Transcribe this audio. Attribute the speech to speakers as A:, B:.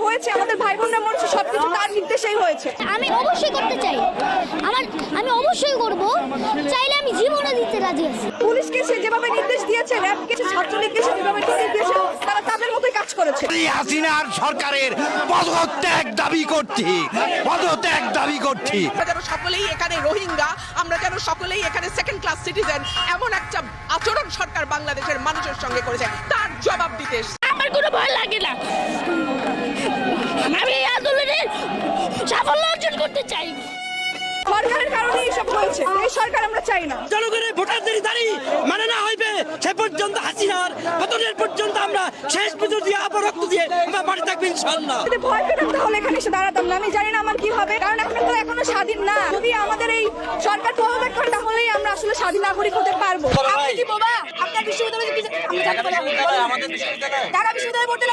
A: হয়েছে, আমাদের ভাই বোনরা মরছে, সবকিছু তার নির্দেশেই হয়েছে।
B: আমি অবশ্যই করতে চাই, আমি অবশ্যই করব, চাইলে আমি জীবনও দিতে রাজি আছি।
A: পুলিশকে সে যেভাবে নির্দেশ দিয়েছে, র্যাবকে ছাত্রলীগকে সে যেভাবে নির্দেশ দিয়েছে, তারা তাদের মতোই কাজ করেছে।
C: হাসিনার সরকারের পদত্যাগ দাবি করছি, পদত্যাগ দাবি করছি।
D: আমরা যেন সকলেই এখানে রোহিঙ্গা, আমরা যেন সকলেই এখানে সেকেন্ড ক্লাস সিটিজেন, এমন একটা আচরণ সরকার বাংলাদেশের মানুষের সঙ্গে করেছে, তার জবাব দিতে
B: আমার কোনো ভয় লাগে না। আমি এই আন্দোলনের সাফল্য অর্জন করতে চাই।
A: সরকারের কারণে এসব হয়েছে, এই সরকার আমরা চাই না।
E: জনগণের ভোটারদের দাঁড়ি মানে না হইবে সে পর্যন্ত হাসিনার পতনের পর্যন্ত আমরা শেষ পুজো দিয়ে আবার রক্ত দিয়ে আমরা বাড়ি থাকবো ইনশাআল্লাহ।
A: যদি ভয় পেতাম তাহলে এখানে এসে দাঁড়াতাম না। আমি জানি না আমার কি হবে, কারণ এখন তো এখনো স্বাধীন না। যদি আমাদের এই সরকার পদত্যাগ করে তাহলেই আমরা আসলে স্বাধীন নাগরিক হতে পারবো। আপনি কি বাবা আপনার বিশ্ববিদ্যালয়ে ঢাকা বিশ্ববিদ্যালয়ে পড়তে